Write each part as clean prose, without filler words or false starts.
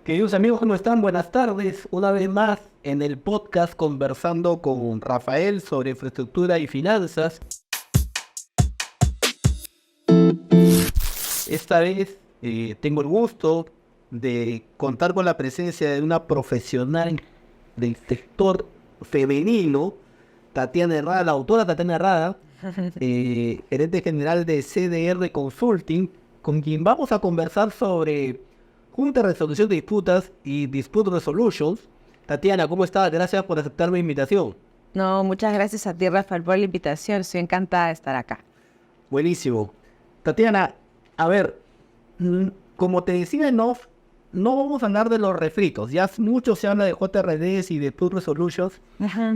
Queridos amigos, ¿cómo están? Buenas tardes. Una vez más en el podcast conversando con Rafael sobre infraestructura y finanzas. Esta vez tengo el gusto de contar con la presencia de una profesional del sector femenino, Tatiana Herrada, la autora Tatiana Herrada, gerente general de CDR Consulting, con quien vamos a conversar sobre Junta de Resolución de Disputas y Dispute Resolutions. Tatiana, ¿cómo estás? Gracias por aceptar mi invitación. No, muchas gracias a ti, Rafael, por la invitación. Estoy encantada de estar acá. Buenísimo. Tatiana, a ver, como te decía en off, no vamos a hablar de los refritos. Ya mucho se habla de JRDs y de Dispute Resolutions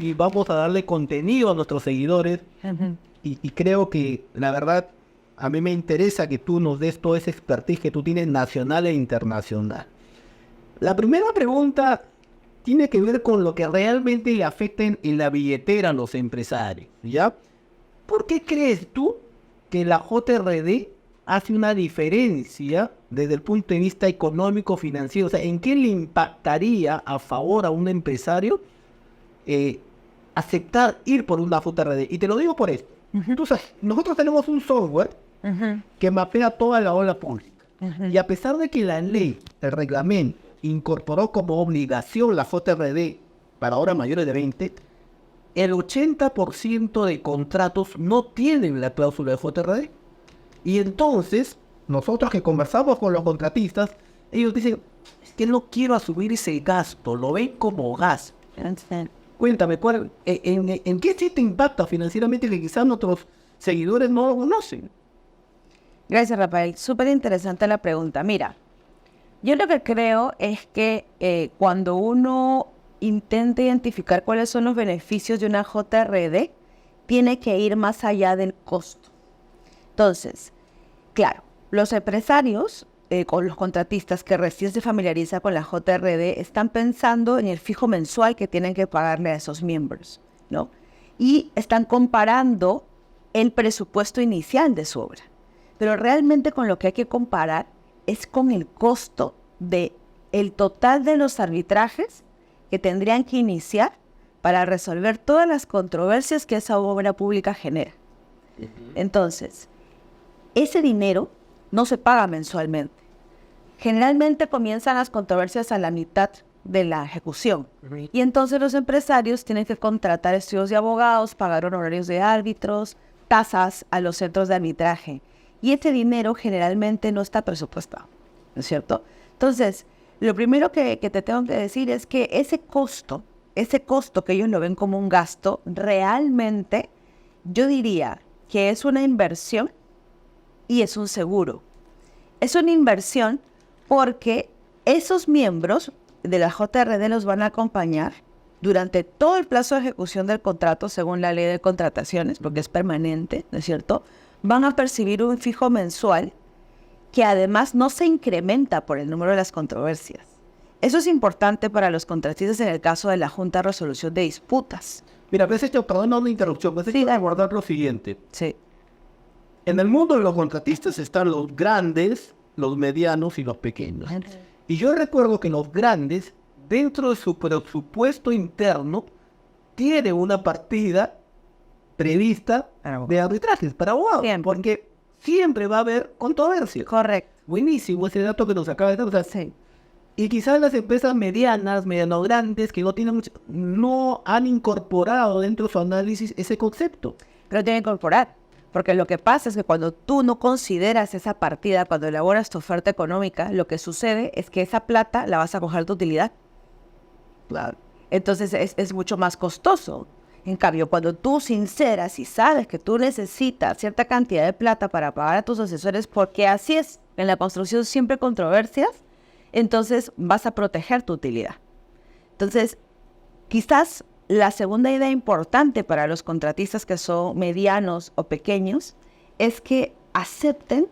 y vamos a darle contenido a nuestros seguidores. Y creo que, la verdad, a mí me interesa que tú nos des toda esa expertise que tú tienes nacional e internacional. La primera pregunta tiene que ver con lo que realmente le afecten en la billetera a los empresarios, ¿ya? ¿Por qué crees tú que la JRD hace una diferencia desde el punto de vista económico financiero? O sea, ¿en qué le impactaría a favor a un empresario aceptar ir por una JRD? Y te lo digo por esto. Tú sabes, nosotros tenemos un software que mapea toda la obra pública. Y a pesar de que la ley, el reglamento, incorporó como obligación la JRD para obras mayores de 20, el 80% de contratos no tienen la cláusula de JRD. Y entonces, nosotros que conversamos con los contratistas, ellos dicen, es que no quiero asumir ese gasto, lo ven como gasto. Cuéntame, ¿en qué sí te impacta financieramente que quizás nuestros seguidores no lo conocen? Gracias, Rafael. Súper interesante la pregunta. Mira, yo lo que creo es que cuando uno intenta identificar cuáles son los beneficios de una JRD, tiene que ir más allá del costo. Entonces, claro, los empresarios, con los contratistas que recién se familiarizan con la JRD, están pensando en el fijo mensual que tienen que pagarle a esos miembros, ¿no? Y están comparando el presupuesto inicial de su obra. Pero realmente con lo que hay que comparar es con el costo del total de los arbitrajes que tendrían que iniciar para resolver todas las controversias que esa obra pública genera. Entonces, ese dinero no se paga mensualmente. Generalmente comienzan las controversias a la mitad de la ejecución. Y entonces los empresarios tienen que contratar estudios de abogados, pagar honorarios de árbitros, tasas a los centros de arbitraje. Y ese dinero generalmente no está presupuestado, ¿no es cierto? Entonces, lo primero que te tengo que decir es que ese costo que ellos lo ven como un gasto, realmente yo diría que es una inversión y es un seguro. Es una inversión porque esos miembros de la JRD los van a acompañar durante todo el plazo de ejecución del contrato según la ley de contrataciones, porque es permanente, ¿no es cierto? Van a percibir un fijo mensual que además no se incrementa por el número de las controversias. Eso es importante para los contratistas en el caso de la Junta de Resolución de Disputas. Mira, perdón una interrupción, sí, abordar lo siguiente. Sí. En el mundo de los contratistas están los grandes, los medianos y los pequeños. Y yo recuerdo que los grandes, dentro de su presupuesto interno, tienen una partida prevista de arbitrajes para abogados, porque siempre va a haber controversia. Correcto. Buenísimo ese dato que nos acaba de dar. O sea, sí. Y quizás las empresas medianas, mediano grandes, que no tienen mucho, no han incorporado dentro de su análisis ese concepto. Pero tienen que incorporar, porque lo que pasa es que cuando tú no consideras esa partida, cuando elaboras tu oferta económica, lo que sucede es que esa plata la vas a coger de utilidad. Claro. Entonces es mucho más costoso. En cambio, cuando tú sinceras y sabes que tú necesitas cierta cantidad de plata para pagar a tus asesores, porque así es, en la construcción siempre controversias, entonces vas a proteger tu utilidad. Entonces, quizás la segunda idea importante para los contratistas que son medianos o pequeños es que acepten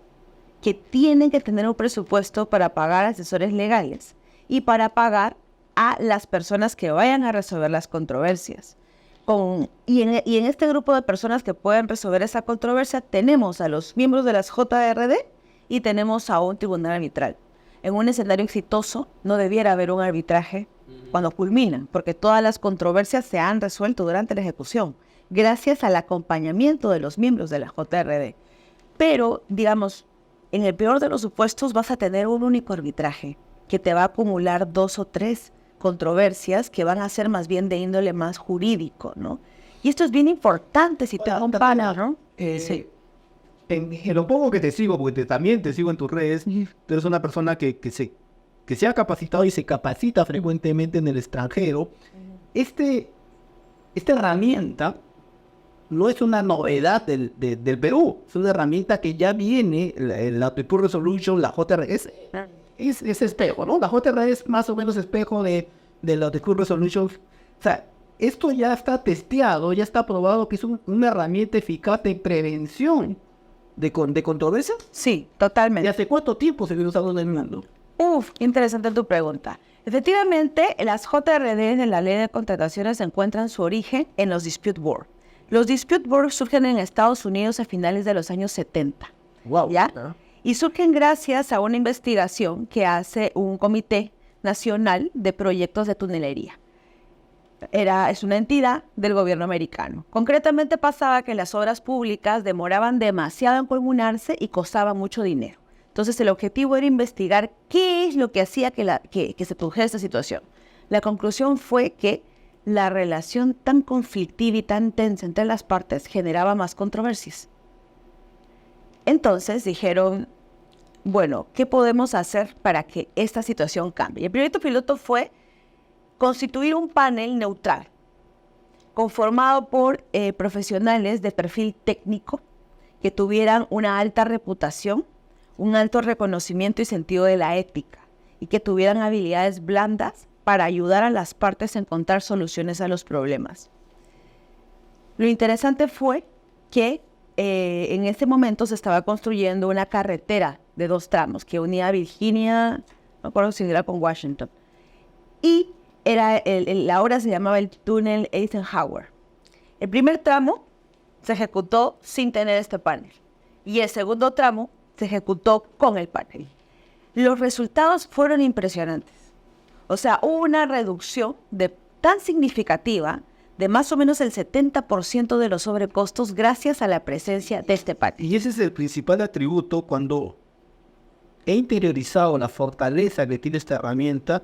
que tienen que tener un presupuesto para pagar asesores legales y para pagar a las personas que vayan a resolver las controversias. Y en este grupo de personas que pueden resolver esa controversia tenemos a los miembros de las JRD y tenemos a un tribunal arbitral. en un escenario exitoso no debiera haber un arbitraje cuando culminan, porque todas las controversias se han resuelto durante la ejecución, gracias al acompañamiento de los miembros de la JRD. Pero, digamos, en el peor de los supuestos vas a tener un único arbitraje que te va a acumular 2 o 3 controversias que van a ser más bien de índole más jurídico, ¿no? Y esto es bien importante si te comparas, ¿no? Sí. En lo poco que te sigo, porque también te sigo en tus redes, tú eres una persona que se ha capacitado y se capacita frecuentemente en el extranjero. Esta herramienta no es una novedad del Perú, es una herramienta que ya viene, la Dispute Resolution, la JRD, es espejo, ¿no? La JRD es más o menos espejo de la Dispute Resolution. O sea, esto ya está testeado, ya está probado que es una herramienta eficaz de prevención de controversias. Sí, totalmente. ¿Y hace cuánto tiempo se viene usando en el mundo? Interesante tu pregunta. Efectivamente, las JRD de la Ley de Contrataciones encuentran su origen en los Dispute Board. Los Dispute Board surgen en Estados Unidos a finales de los años 70. Wow. ¿Ya? Y surgen gracias a una investigación que hace un comité nacional de proyectos de tunelería. Es una entidad del gobierno americano. Concretamente pasaba que las obras públicas demoraban demasiado en culminarse y costaban mucho dinero. Entonces el objetivo era investigar qué es lo que hacía que se produjera esta situación. La conclusión fue que la relación tan conflictiva y tan tensa entre las partes generaba más controversias. Entonces dijeron, bueno, ¿qué podemos hacer para que esta situación cambie? El proyecto piloto fue constituir un panel neutral, conformado por profesionales de perfil técnico que tuvieran una alta reputación, un alto reconocimiento y sentido de la ética, y que tuvieran habilidades blandas para ayudar a las partes a encontrar soluciones a los problemas. Lo interesante fue que en ese momento se estaba construyendo una carretera de 2 tramos que unía a Virginia, no me acuerdo si era con Washington, y la obra se llamaba el túnel Eisenhower. El primer tramo se ejecutó sin tener este panel y el segundo tramo se ejecutó con el panel. Los resultados fueron impresionantes. O sea, hubo una reducción tan significativa de más o menos el 70% de los sobrecostos gracias a la presencia de este panel. Y ese es el principal atributo cuando he interiorizado la fortaleza que tiene esta herramienta,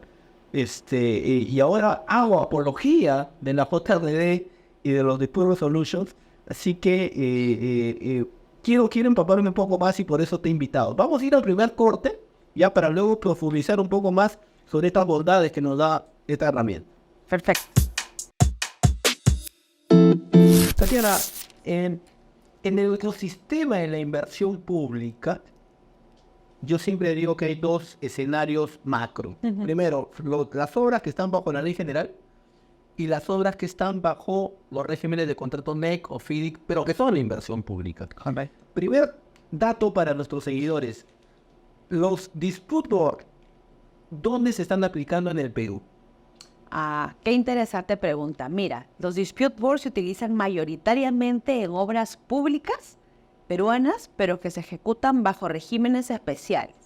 y ahora hago apología de la JRD y de los Dispute Resolutions, así que quiero empaparme un poco más y por eso te he invitado. Vamos a ir al primer corte, ya para luego profundizar un poco más sobre estas bondades que nos da esta herramienta. Perfecto. Tatiana, en el ecosistema de la inversión pública, yo siempre digo que hay 2 escenarios macro. Primero, las obras que están bajo la ley general y las obras que están bajo los regímenes de contrato NEC o FIDIC, pero que son la inversión pública. Okay. Primer dato para nuestros seguidores. Los Dispute Board, ¿dónde se están aplicando en el Perú? Qué interesante pregunta. Mira, los Dispute Board se utilizan mayoritariamente en obras públicas peruanas, pero que se ejecutan bajo regímenes especiales.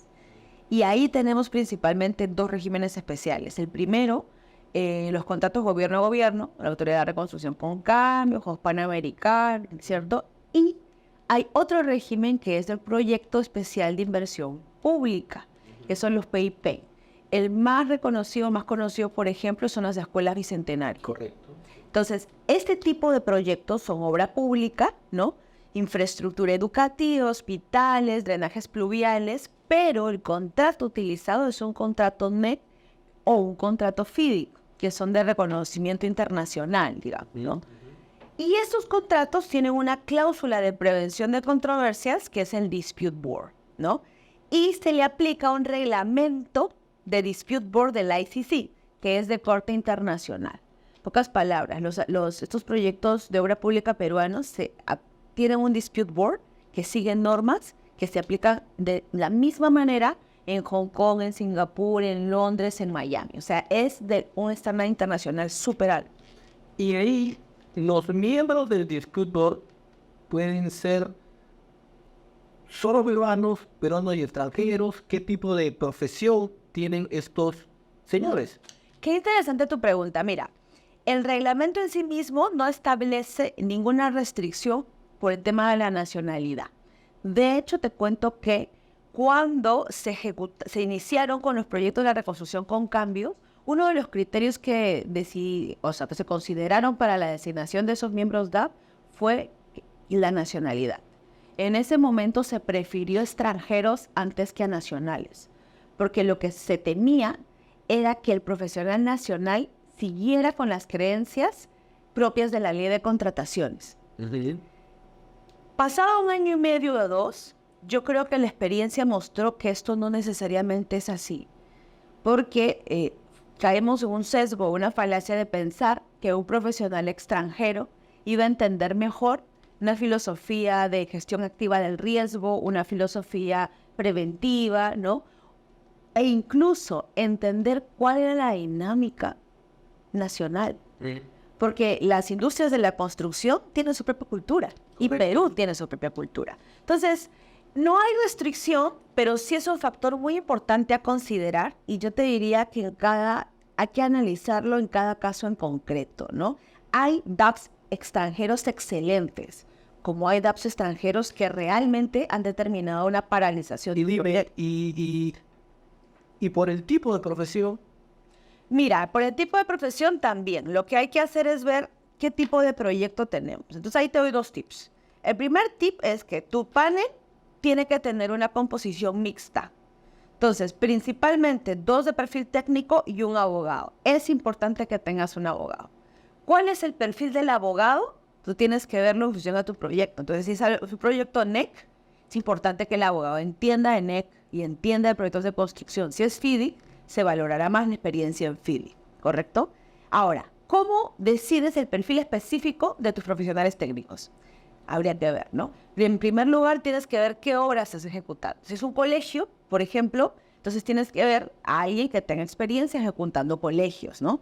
Y ahí tenemos principalmente 2 regímenes especiales. El primero, los contratos gobierno a gobierno, la Autoridad de Reconstrucción con Cambio, con Panamericana, ¿cierto? Y hay otro régimen que es el Proyecto Especial de Inversión Pública, que son los PIP. El más conocido, por ejemplo, son las escuelas bicentenarias. Correcto. Entonces, este tipo de proyectos son obra pública, ¿no? Infraestructura educativa, hospitales, drenajes pluviales, pero el contrato utilizado es un contrato NEC o un contrato FIDIC, que son de reconocimiento internacional, digamos, ¿no? Y estos contratos tienen una cláusula de prevención de controversias, que es el Dispute Board, ¿no? Y se le aplica un reglamento de Dispute Board del ICC, que es de corte internacional. En pocas palabras, estos proyectos de obra pública peruanos tienen un Dispute Board que sigue normas que se aplican de la misma manera en Hong Kong, en Singapur, en Londres, en Miami. O sea, es de un estándar internacional súper alto. Y ahí los miembros del Dispute Board pueden ser ¿Solo peruanos y extranjeros? ¿Qué tipo de profesión tienen estos señores? Qué interesante tu pregunta. Mira, el reglamento en sí mismo no establece ninguna restricción por el tema de la nacionalidad. De hecho, te cuento que cuando se iniciaron con los proyectos de la reconstrucción con cambios, uno de los criterios que se consideraron para la designación de esos miembros DAP fue la nacionalidad. En ese momento se prefirió extranjeros antes que a nacionales, porque lo que se temía era que el profesional nacional siguiera con las creencias propias de la ley de contrataciones. Pasado 1 año y medio o 2, yo creo que la experiencia mostró que esto no necesariamente es así, porque caemos en un sesgo, una falacia de pensar que un profesional extranjero iba a entender mejor una filosofía de gestión activa del riesgo, una filosofía preventiva, ¿no? E incluso entender cuál era la dinámica nacional. Porque las industrias de la construcción tienen su propia cultura. Y Perú tiene su propia cultura. Entonces, no hay restricción, pero sí es un factor muy importante a considerar. Y yo te diría que hay que analizarlo en cada caso en concreto, ¿no? Hay DAPs extranjeros excelentes, como hay DAPs extranjeros que realmente han determinado una paralización. Y dime, y por el tipo de profesión. Mira, por el tipo de profesión también. Lo que hay que hacer es ver qué tipo de proyecto tenemos. Entonces ahí te doy 2 tips. El primer tip es que tu panel tiene que tener una composición mixta. Entonces, principalmente 2 de perfil técnico y un abogado. Es importante que tengas un abogado. ¿Cuál es el perfil del abogado? Tú tienes que verlo en función a tu proyecto. Entonces, si es un proyecto NEC, es importante que el abogado entienda de NEC y entienda de proyectos de construcción. Si es FIDIC, se valorará más la experiencia en FIDIC, ¿correcto? Ahora, ¿cómo decides el perfil específico de tus profesionales técnicos? Habría que ver, ¿no? En primer lugar, tienes que ver qué obras estás ejecutando. Si es un colegio, por ejemplo, entonces tienes que ver a alguien que tenga experiencia ejecutando colegios, ¿no?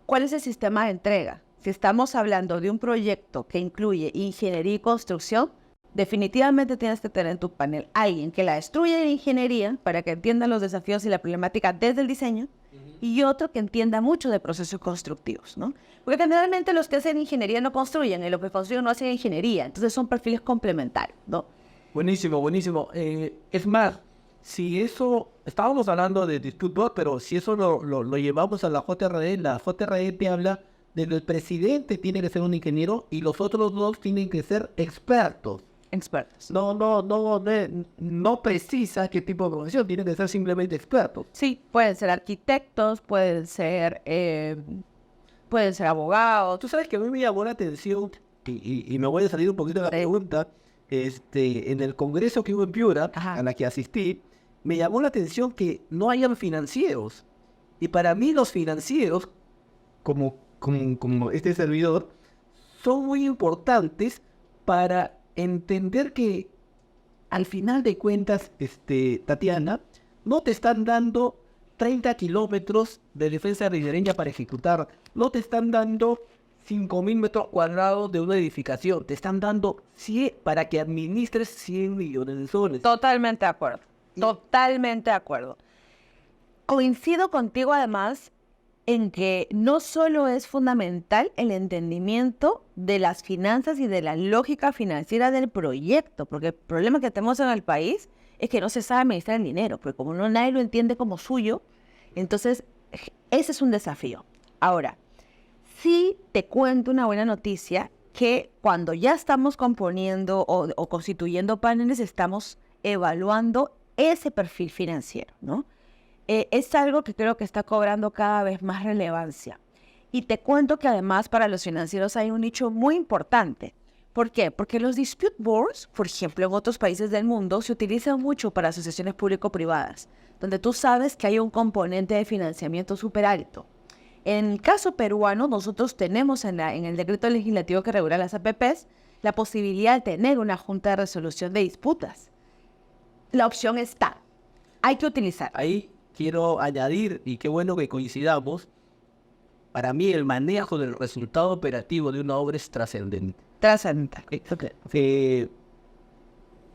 ¿Cuál es el sistema de entrega? Si estamos hablando de un proyecto que incluye ingeniería y construcción, definitivamente tienes que tener en tu panel alguien que la destruya en ingeniería para que entienda los desafíos y la problemática desde el diseño, y otro que entienda mucho de procesos constructivos, ¿no? Porque generalmente los que hacen ingeniería no construyen, y los que construyen no hacen ingeniería, entonces son perfiles complementarios, ¿no? Buenísimo, buenísimo. Es más, si eso, estábamos hablando de Dispute Bot, pero si eso lo llevamos a la JRE te habla de que el presidente tiene que ser un ingeniero y los otros 2 tienen que ser expertos. Expertos. No precisa qué tipo de profesión, tienen que ser simplemente expertos. Sí, pueden ser arquitectos, pueden ser abogados. Tú sabes que a mí me llamó la atención, y me voy a salir un poquito de la pregunta, en el congreso que hubo en Piura, a la que asistí, me llamó la atención que no hayan financieros. Y para mí los financieros, como este servidor, son muy importantes para entender que al final de cuentas, Tatiana, no te están dando 30 kilómetros de defensa ribereña para ejecutar, no te están dando 5.000 metros cuadrados de una edificación, te están dando 100 para que administres 100 millones de soles. Totalmente de acuerdo, totalmente de acuerdo. Coincido contigo además en que no solo es fundamental el entendimiento de las finanzas y de la lógica financiera del proyecto, porque el problema que tenemos en el país es que no se sabe administrar el dinero, porque como nadie lo entiende como suyo, entonces ese es un desafío. Ahora, sí te cuento una buena noticia, que cuando ya estamos componiendo o constituyendo paneles, estamos evaluando ese perfil financiero, ¿no? Es algo que creo que está cobrando cada vez más relevancia. Y te cuento que además para los financieros hay un nicho muy importante. ¿Por qué? Porque los dispute boards, por ejemplo, en otros países del mundo, se utilizan mucho para asociaciones público-privadas, donde tú sabes que hay un componente de financiamiento súper alto. En el caso peruano, nosotros tenemos en el decreto legislativo que regula las APPs la posibilidad de tener una junta de resolución de disputas. La opción está. Hay que utilizar. Ahí quiero añadir, y qué bueno que coincidamos, para mí el manejo del resultado operativo de una obra es trascendente. Trascendental.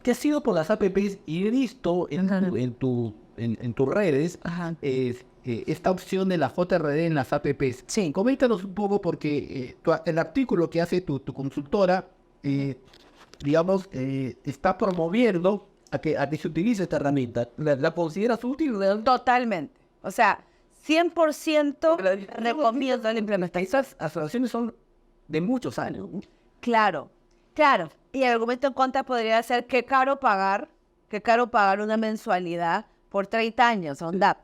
que has ido por las APPs y he visto en tus redes esta opción de la JRD en las APPs. Sí. Coméntanos un poco porque el artículo que hace tu consultora, digamos, está promoviendo a que se utilice esta herramienta. ¿La consideras útil? Totalmente. O sea, 100% recomiendo la implementación. Esas asociaciones son de muchos años. Claro. Y el argumento en contra podría ser qué caro pagar una mensualidad por 30 años, onda.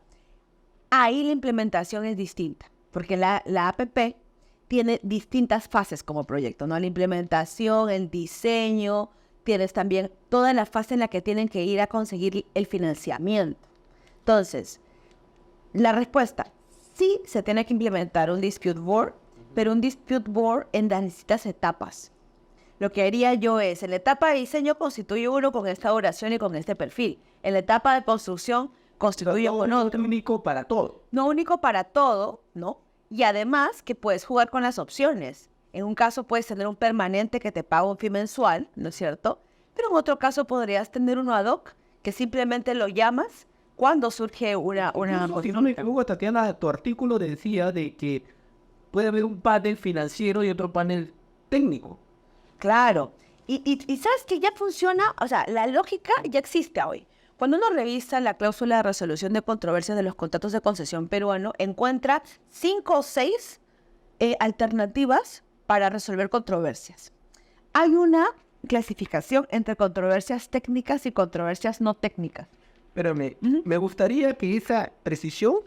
Ahí la implementación es distinta, porque la APP tiene distintas fases como proyecto, ¿no? La implementación, el diseño, tienes también toda la fase en la que tienen que ir a conseguir el financiamiento. Entonces, la respuesta, sí se tiene que implementar un dispute board, pero un dispute board en las distintas etapas. Lo que haría yo es, en la etapa de diseño constituyo uno con esta duración y con este perfil. En la etapa de construcción constituyo con otro. No único para todo. No único para todo, ¿no? Y además que puedes jugar con las opciones. En un caso puedes tener un permanente que te paga un fee mensual, ¿no es cierto? Pero en otro caso podrías tener uno ad hoc que simplemente lo llamas cuando surge una... Si no me equivoco, Tatiana, tu artículo decía de que puede haber un panel financiero y otro panel técnico. Claro. Y sabes que ya funciona, o sea, la lógica ya existe hoy. Cuando uno revisa la cláusula de resolución de controversias de los contratos de concesión peruano, encuentra 5 o 6 alternativas para resolver controversias. Hay una clasificación entre controversias técnicas y controversias no técnicas. Pero me gustaría que esa precisión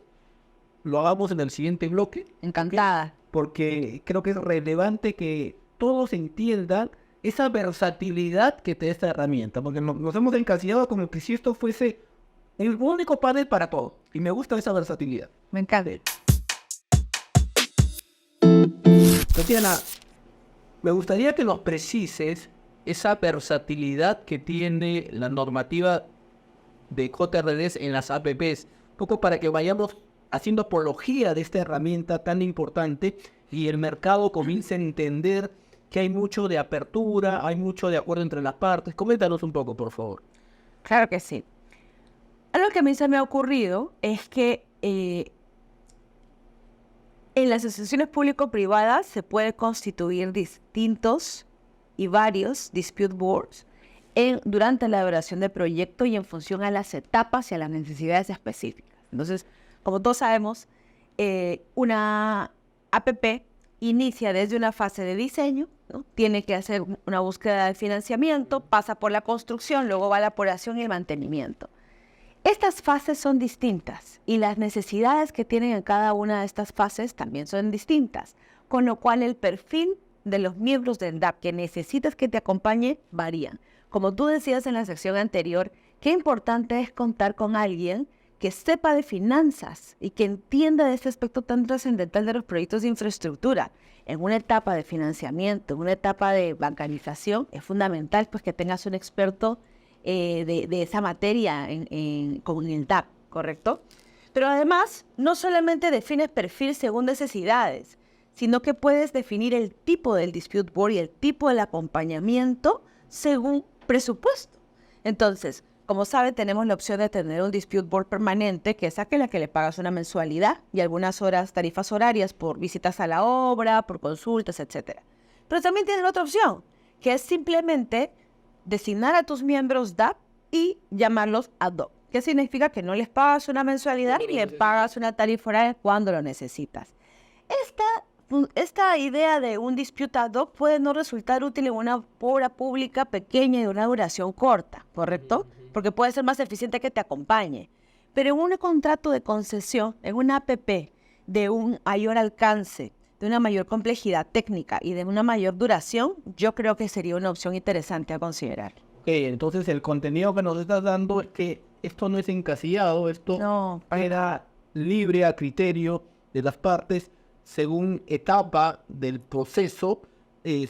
lo hagamos en el siguiente bloque. Encantada. Porque creo que es relevante que todos entiendan esa versatilidad que te da esta herramienta. Porque nos hemos encasillado como que si esto fuese el único panel para todo. Y me gusta esa versatilidad. Me encanta. Tatiana, me gustaría que nos precises esa versatilidad que tiene la normativa de JRDs en las APPs, un poco para que vayamos haciendo apología de esta herramienta tan importante y el mercado comience a entender que hay mucho de apertura, hay mucho de acuerdo entre las partes. Coméntanos un poco, por favor. Claro que sí. Algo que a mí se me ha ocurrido es que en las asociaciones público-privadas se puede constituir distintos y varios dispute boards durante la duración del proyecto y en función a las etapas y a las necesidades específicas. Entonces, como todos sabemos, una APP inicia desde una fase de diseño, ¿no? Tiene que hacer una búsqueda de financiamiento, pasa por la construcción, luego va la operación y el mantenimiento. Estas fases son distintas y las necesidades que tienen en cada una de estas fases también son distintas, con lo cual el perfil de los miembros del DAP que necesitas que te acompañe varían. Como tú decías en la sección anterior, qué importante es contar con alguien que sepa de finanzas y que entienda de este aspecto tan trascendental de los proyectos de infraestructura. En una etapa de financiamiento, en una etapa de bancarización, es fundamental pues, que tengas un experto de esa materia con el DAP, ¿correcto? Pero además, no solamente defines perfil según necesidades, sino que puedes definir el tipo del dispute board y el tipo del acompañamiento según presupuesto. Entonces, como saben, tenemos la opción de tener un dispute board permanente, que es aquella que le pagas una mensualidad y algunas tarifas horarias por visitas a la obra, por consultas, etc. Pero también tienes la otra opción, que es simplemente designar a tus miembros DAP y llamarlos ad hoc. ¿Qué significa? Que no les pagas una mensualidad y les pagas una tarifa horaria cuando lo necesitas. Esta idea de un dispute ad hoc puede no resultar útil en una obra pública pequeña y de una duración corta, ¿correcto? Porque puede ser más eficiente que te acompañe. Pero en un contrato de concesión, en una APP de un mayor alcance, de una mayor complejidad técnica y de una mayor duración, yo creo que sería una opción interesante a considerar. Entonces el contenido que nos estás dando es que esto no es encasillado, esto queda libre a criterio de las partes según etapa del proceso,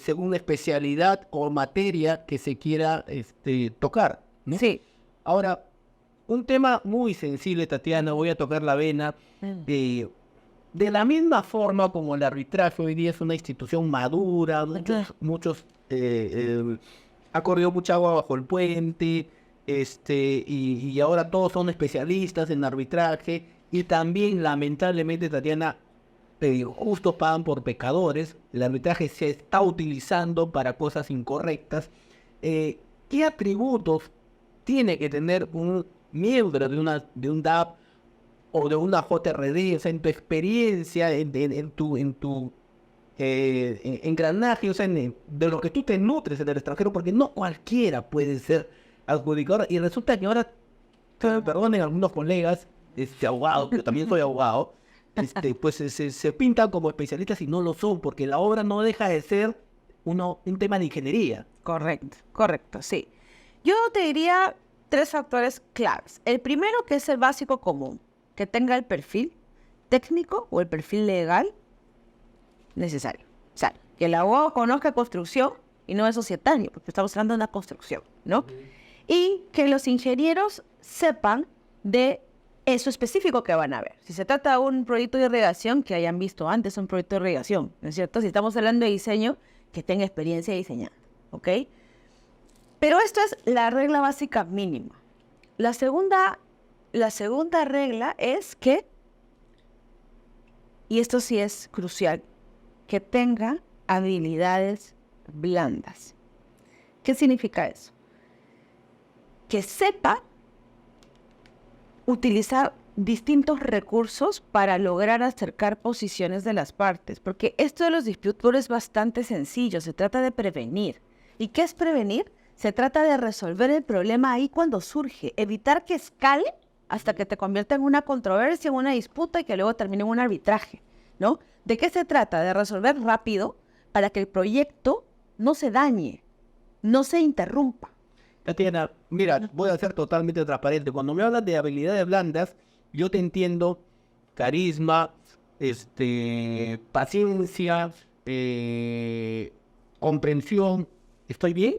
según especialidad o materia que se quiera tocar, ¿no? Sí. Ahora, un tema muy sensible, Tatiana, voy a tocar la vena. De la misma forma como el arbitraje hoy día es una institución madura, muchos ha corrido mucha agua bajo el puente, y ahora todos son especialistas en arbitraje, y también, lamentablemente, Tatiana, justos pagan por pecadores, el arbitraje se está utilizando para cosas incorrectas. ¿Qué atributos tiene que tener un miembro de un DAP o de una JRD? O sea, en tu experiencia, en tu engranaje, o sea, de lo que tú te nutres en el extranjero, porque no cualquiera puede ser adjudicador. Y resulta que ahora, que me perdonen algunos colegas, abogados, yo también soy abogado, pues se pintan como especialistas y no lo son, porque la obra no deja de ser un tema de ingeniería. Correcto, sí. Yo te diría 3 factores claves. El primero, que es el básico común, que tenga el perfil técnico o el perfil legal necesario. O sea, que el abogado conozca construcción y no es societario, porque estamos hablando de una construcción, ¿no? Y que los ingenieros sepan de eso específico que van a ver. Si se trata de un proyecto de irrigación, que hayan visto antes un proyecto de irrigación, ¿no es cierto? Si estamos hablando de diseño, que tenga experiencia diseñando, ¿ok? Pero esto es la regla básica mínima. La segunda regla es que, y esto sí es crucial, que tenga habilidades blandas. ¿Qué significa eso? Que sepa utilizar distintos recursos para lograr acercar posiciones de las partes, porque esto de los dispute board es bastante sencillo, se trata de prevenir. ¿Y qué es prevenir? Se trata de resolver el problema ahí cuando surge, evitar que escale hasta que te convierta en una controversia, en una disputa y que luego termine en un arbitraje, ¿no? ¿De qué se trata? De resolver rápido para que el proyecto no se dañe, no se interrumpa. Tatiana, mira, voy a ser totalmente transparente. Cuando me hablas de habilidades blandas, yo te entiendo carisma, paciencia, comprensión. ¿Estoy bien?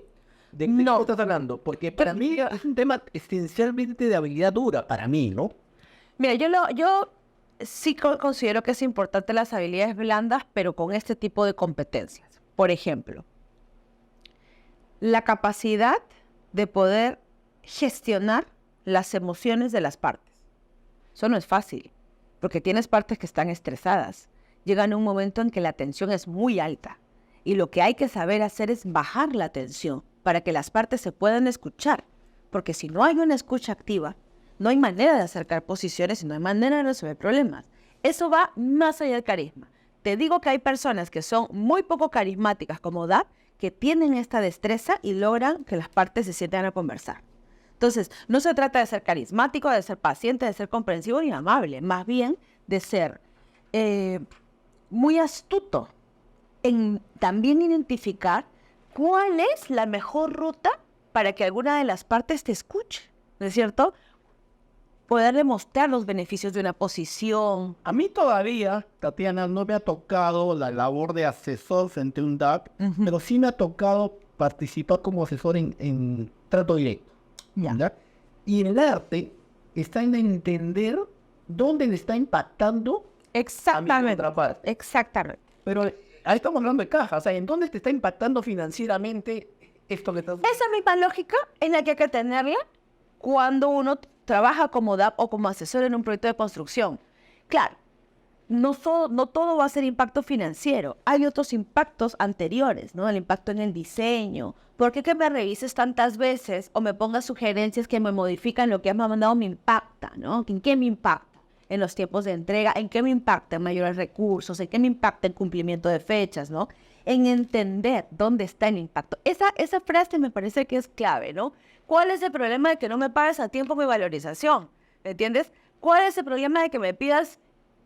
¿De qué estás hablando? Porque para mí es un tema esencialmente de habilidad dura, para mí, ¿no? Mira, yo sí considero que es importante las habilidades blandas, pero con este tipo de competencias. Por ejemplo, la capacidad de poder gestionar las emociones de las partes. Eso no es fácil, porque tienes partes que están estresadas. Llegan un momento en que la tensión es muy alta y lo que hay que saber hacer es bajar la tensión para que las partes se puedan escuchar, porque si no hay una escucha activa, no hay manera de acercar posiciones y no hay manera de resolver problemas. Eso va más allá del carisma. Te digo que hay personas que son muy poco carismáticas como DAP, que tienen esta destreza y logran que las partes se sientan a conversar. Entonces, no se trata de ser carismático, de ser paciente, de ser comprensivo ni amable, más bien de ser muy astuto en también identificar cuál es la mejor ruta para que alguna de las partes te escuche, ¿no es cierto? Poder demostrar los beneficios de una posición. A mí todavía, Tatiana, no me ha tocado la labor de asesor frente a un DAP, pero sí me ha tocado participar como asesor en trato directo. ¿Ya? Y el arte está en entender dónde le está impactando a mi contraparte. Exactamente. Pero ahí estamos hablando de caja, o sea, ¿en dónde te está impactando financieramente esto que estás haciendo? Esa misma lógica es la que hay que tenerla cuando uno trabaja como DAP o como asesor en un proyecto de construcción. Claro, no todo va a ser impacto financiero. Hay otros impactos anteriores, ¿no? El impacto en el diseño. ¿Por qué que me revises tantas veces o me pongas sugerencias que me modifican lo que has mandado me impacta, ¿no? ¿En qué me impacta? En los tiempos de entrega, ¿en qué me impacta? En mayores recursos, ¿en qué me impacta en cumplimiento de fechas, ¿no? En entender dónde está el impacto. Esa frase me parece que es clave, ¿no? ¿Cuál es el problema de que no me pagues a tiempo mi valorización? ¿Me entiendes? ¿Cuál es el problema de que me pidas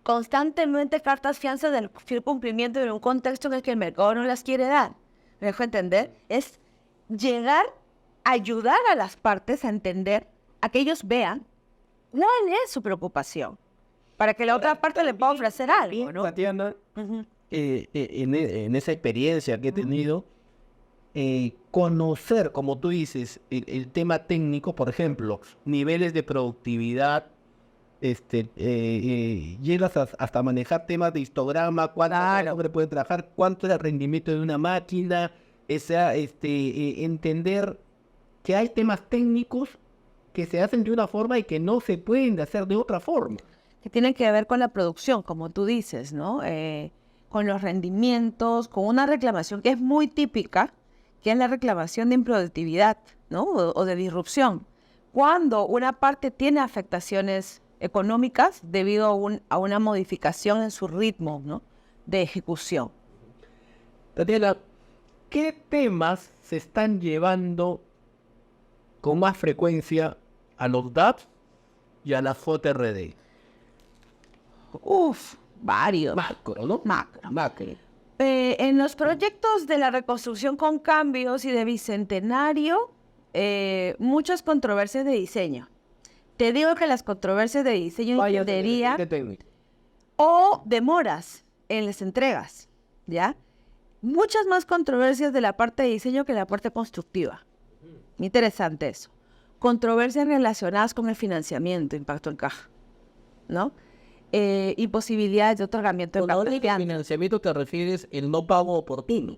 constantemente cartas fianzas del fiel cumplimiento en un contexto en el que el mercado no las quiere dar? ¿Me dejo entender? Es llegar a ayudar a las partes a entender, a que ellos vean cuál es su preocupación, para que la otra parte le pueda ofrecer algo, ¿no? Tatiana, en esa experiencia que he tenido, conocer, como tú dices, el tema técnico, por ejemplo, niveles de productividad, llegas hasta manejar temas de histograma, cuánto hombre puede trabajar, cuánto es el rendimiento de una máquina, entender que hay temas técnicos que se hacen de una forma y que no se pueden hacer de otra forma. Que tienen que ver con la producción, como tú dices, ¿no? Con los rendimientos, con una reclamación que es muy típica, que es la reclamación de improductividad, ¿no? O de disrupción. Cuando una parte tiene afectaciones económicas debido a una modificación en su ritmo, ¿no?, de ejecución. Tatiana, ¿qué temas se están llevando con más frecuencia a los DApps y a la JRD? Varios. Macro, ¿no? Macro. En los proyectos de la reconstrucción con cambios y de Bicentenario, muchas controversias de diseño. Te digo que las controversias de diseño entendería o demoras en las entregas, ¿ya? Muchas más controversias de la parte de diseño que de la parte constructiva. Interesante eso. Controversias relacionadas con el financiamiento, impacto en caja, ¿no? Y posibilidades de otorgamiento de Con el financiamiento te refieres el no pago oportuno.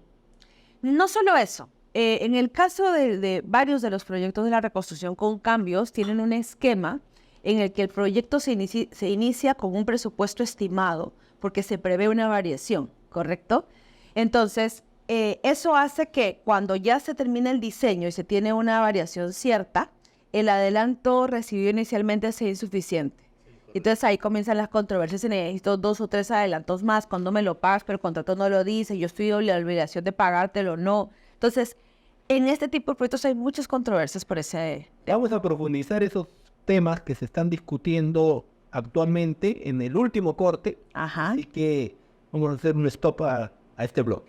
No solo eso. En el caso de varios de los proyectos de la reconstrucción con cambios, tienen un esquema en el que el proyecto se inicia con un presupuesto estimado porque se prevé una variación, ¿correcto? Entonces, eso hace que cuando ya se termina el diseño y se tiene una variación cierta, el adelanto recibido inicialmente sea insuficiente. Entonces ahí comienzan las controversias, necesito 2 o 3 adelantos más, cuando me lo pagas, pero el contrato no lo dice, yo estoy en la obligación de pagártelo o no. Entonces, en este tipo de proyectos hay muchas controversias por ese... Vamos a profundizar esos temas que se están discutiendo actualmente en el último corte. Ajá. Así que vamos a hacer un stop a este blog.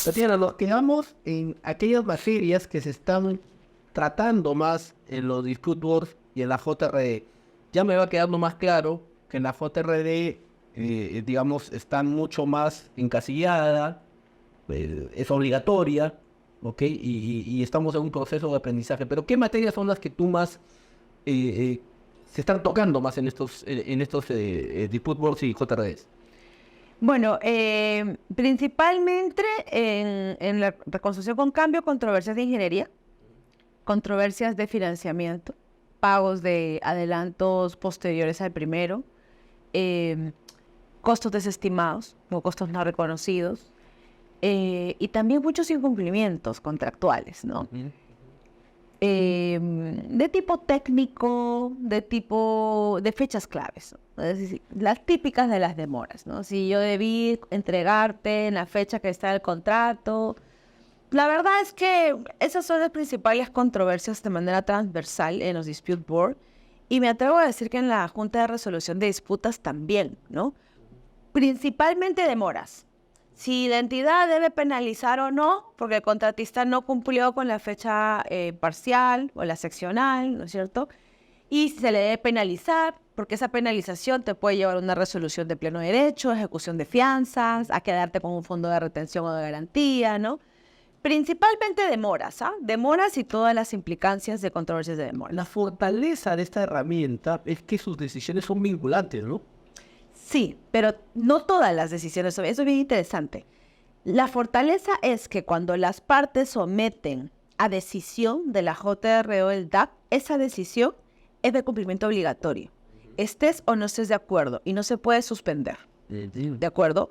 Tatiana, nos quedamos en aquellas materias que se están tratando más en los dispute boards y en la JRD. Ya me va quedando más claro que en la JRD, digamos, están mucho más encasillada, es obligatoria, ¿ok? Y estamos en un proceso de aprendizaje. Pero ¿qué materias son las que tú más se están tocando más en estos dispute boards y JRDs? Bueno, principalmente en la reconstrucción con cambio, controversias de ingeniería, controversias de financiamiento, pagos de adelantos posteriores al primero, costos desestimados o costos no reconocidos, y también muchos incumplimientos contractuales, ¿no? De tipo técnico, de fechas claves, ¿no? Es decir, las típicas de las demoras, ¿no? Si yo debí entregarte en la fecha que está el contrato. La verdad es que esas son las principales controversias de manera transversal en los dispute board, y me atrevo a decir que en la Junta de Resolución de Disputas también, ¿no? Principalmente demoras. Si la entidad debe penalizar o no, porque el contratista no cumplió con la fecha parcial o la seccional, ¿no es cierto? Y si se le debe penalizar, porque esa penalización te puede llevar a una resolución de pleno derecho, ejecución de fianzas, a quedarte con un fondo de retención o de garantía, ¿no? Principalmente demoras, ¿ah? Demoras y todas las implicancias de controversias de demora. La fortaleza de esta herramienta es que sus decisiones son vinculantes, ¿no? Sí, pero no todas las decisiones son. Eso es bien interesante. La fortaleza es que cuando las partes someten a decisión de la JR o el DAP, esa decisión es de cumplimiento obligatorio. Estés o no estés de acuerdo y no se puede suspender. ¿De acuerdo?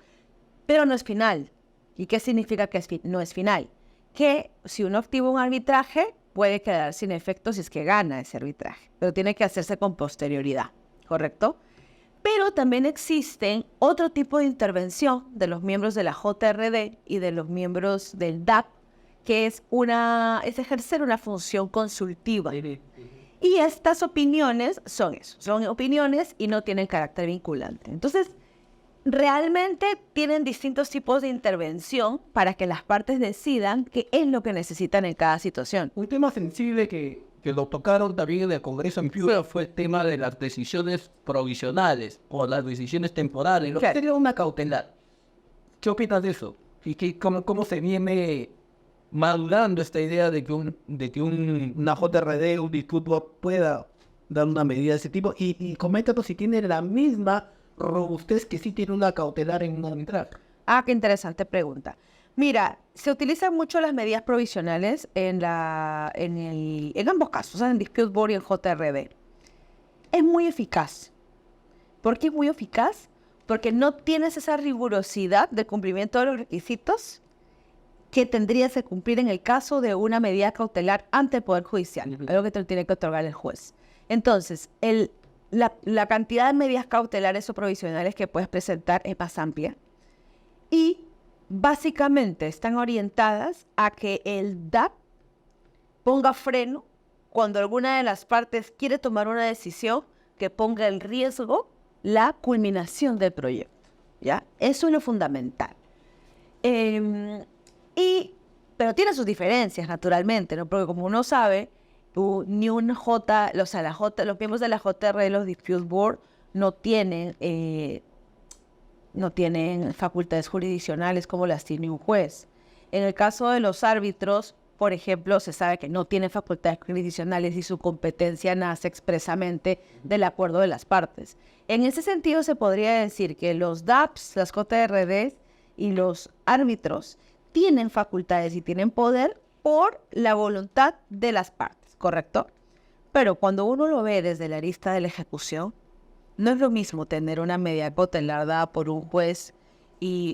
Pero no es final. ¿Y qué significa que no es final? Que si uno activa un arbitraje, puede quedar sin efecto si es que gana ese arbitraje, pero tiene que hacerse con posterioridad, ¿correcto? Pero también existen otro tipo de intervención de los miembros de la JRD y de los miembros del DAP, que es ejercer una función consultiva. Y estas opiniones son eso, son opiniones y no tienen carácter vinculante. Entonces, realmente tienen distintos tipos de intervención para que las partes decidan qué es lo que necesitan en cada situación. Un tema sensible que lo tocaron también en el Congreso en Piura fue el tema de las decisiones provisionales o las decisiones temporales. Lo que sería una cautelar. ¿Qué opinas de eso? ¿Y cómo se viene madurando esta idea de que una JRD, un dispute board pueda dar una medida de ese tipo? Y coméntanos si tiene la misma robustez que sí tiene una cautelar en un arbitraje. Ah, qué interesante pregunta. Mira, se utilizan mucho las medidas provisionales en ambos casos, en Dispute Board y en JRD. Es muy eficaz. ¿Por qué es muy eficaz? Porque no tienes esa rigurosidad de cumplimiento de los requisitos que tendrías que cumplir en el caso de una medida cautelar ante el Poder Judicial, algo que te lo tiene que otorgar el juez. Entonces, la cantidad de medidas cautelares o provisionales que puedes presentar es más amplia y básicamente están orientadas a que el DAP ponga freno cuando alguna de las partes quiere tomar una decisión que ponga en riesgo la culminación del proyecto, ¿ya? Eso es lo fundamental. Pero tiene sus diferencias, naturalmente, ¿no? Porque como uno sabe, los miembros de la JR, los Dispute Board, no tienen facultades jurisdiccionales como las tiene un juez. En el caso de los árbitros, por ejemplo, se sabe que no tienen facultades jurisdiccionales y su competencia nace expresamente del acuerdo de las partes. En ese sentido, se podría decir que los DAPs, las JRDs y los árbitros tienen facultades y tienen poder por la voluntad de las partes, ¿correcto? Pero cuando uno lo ve desde la arista de la ejecución, no es lo mismo tener una medida cautelar dada por un juez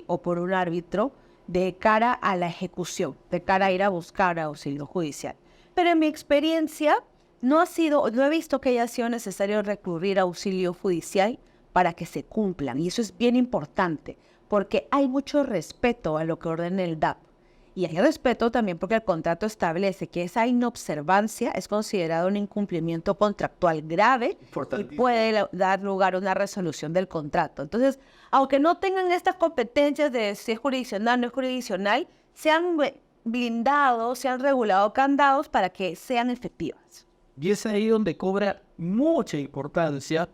o por un árbitro de cara a la ejecución, de cara a ir a buscar auxilio judicial. Pero en mi experiencia no he visto que haya sido necesario recurrir a auxilio judicial para que se cumplan. Y eso es bien importante, porque hay mucho respeto a lo que ordena el DAP. Y hay respeto también porque el contrato establece que esa inobservancia es considerado un incumplimiento contractual grave y puede dar lugar a una resolución del contrato. Entonces, aunque no tengan estas competencias de si es jurisdiccional o no es jurisdiccional, se han blindado, se han regulado candados para que sean efectivas. Y es ahí donde cobra mucha importancia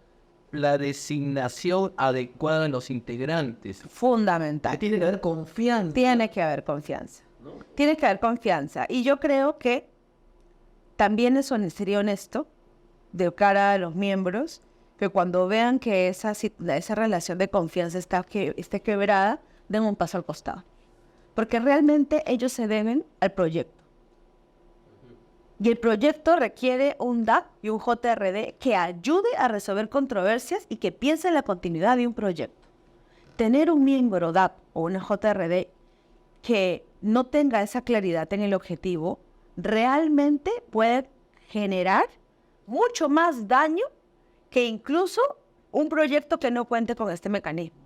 la designación adecuada de los integrantes. Fundamental. Que tiene que haber confianza. Tiene que haber confianza. ¿No? Tiene que haber confianza. Y yo creo que también sería honesto de cara a los miembros que cuando vean que esa relación de confianza esté quebrada, den un paso al costado. Porque realmente ellos se deben al proyecto. Y el proyecto requiere un DAP y un JRD que ayude a resolver controversias y que piense en la continuidad de un proyecto. Tener un miembro DAP o una JRD que no tenga esa claridad en el objetivo realmente puede generar mucho más daño que incluso un proyecto que no cuente con este mecanismo.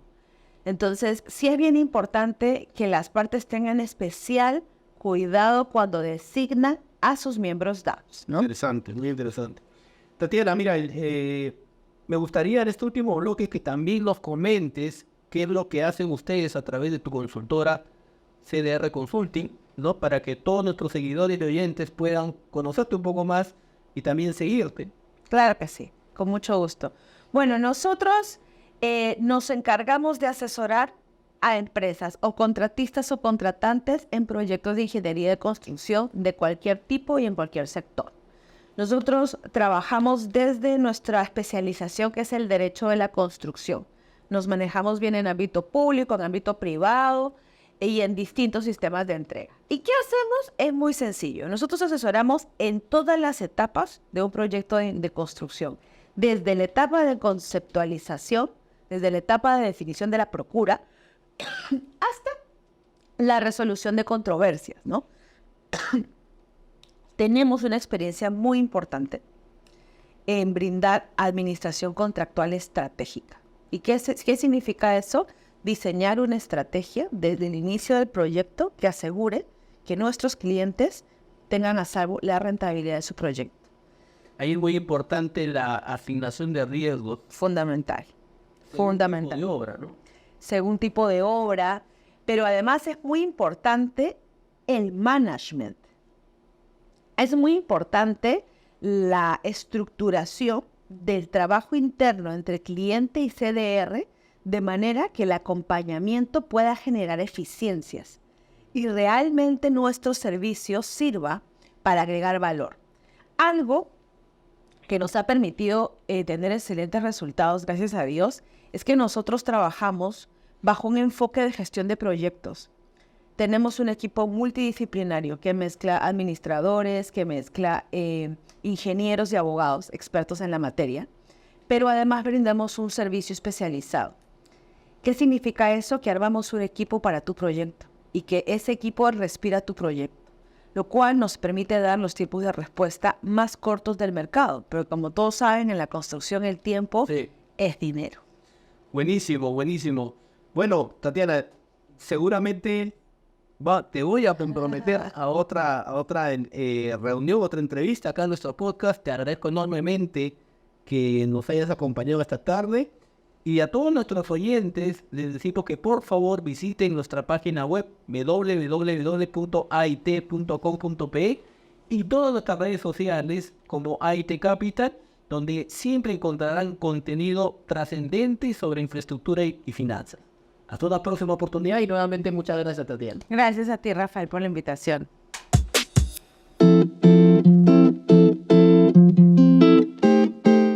Entonces, sí es bien importante que las partes tengan especial cuidado cuando designan a sus miembros DAPs, ¿no? Interesante, muy interesante. Tatiana, mira, me gustaría en este último bloque que también nos comentes qué es lo que hacen ustedes a través de tu consultora CDR Consulting, ¿no? Para que todos nuestros seguidores y oyentes puedan conocerte un poco más y también seguirte. Claro que sí, con mucho gusto. Bueno, nosotros nos encargamos de asesorar a empresas o contratistas o contratantes en proyectos de ingeniería de construcción de cualquier tipo y en cualquier sector. Nosotros trabajamos desde nuestra especialización, que es el derecho de la construcción. Nos manejamos bien en ámbito público, en ámbito privado y en distintos sistemas de entrega. ¿Y qué hacemos? Es muy sencillo. Nosotros asesoramos en todas las etapas de un proyecto de construcción, desde la etapa de conceptualización, desde la etapa de definición de la procura, hasta la resolución de controversias, ¿no? Tenemos una experiencia muy importante en brindar administración contractual estratégica. ¿Y qué significa eso? Diseñar una estrategia desde el inicio del proyecto que asegure que nuestros clientes tengan a salvo la rentabilidad de su proyecto. Ahí es muy importante la asignación de riesgos. Fundamental. Fundamental. Tipo de obra, ¿no? Según tipo de obra, pero además es muy importante el management. Es muy importante la estructuración del trabajo interno entre cliente y CDR, de manera que el acompañamiento pueda generar eficiencias y realmente nuestro servicio sirva para agregar valor. Algo que nos ha permitido tener excelentes resultados, gracias a Dios, es que nosotros trabajamos bajo un enfoque de gestión de proyectos. Tenemos un equipo multidisciplinario que mezcla administradores, que mezcla ingenieros y abogados expertos en la materia, pero además brindamos un servicio especializado. ¿Qué significa eso? Que armamos un equipo para tu proyecto y que ese equipo respira tu proyecto, lo cual nos permite dar los tiempos de respuesta más cortos del mercado. Pero como todos saben, en la construcción el tiempo es dinero. Buenísimo, buenísimo. Bueno, Tatiana, seguramente te voy a comprometer a otra reunión, otra entrevista acá en nuestro podcast. Te agradezco enormemente que nos hayas acompañado esta tarde. Y a todos nuestros oyentes les decimos que por favor visiten nuestra página web www.ait.com.pe y todas nuestras redes sociales como AIT Capital, donde siempre encontrarán contenido trascendente sobre infraestructura y finanzas. Hasta una próxima oportunidad y nuevamente muchas gracias, Tatiana. Gracias a ti, Rafael, por la invitación.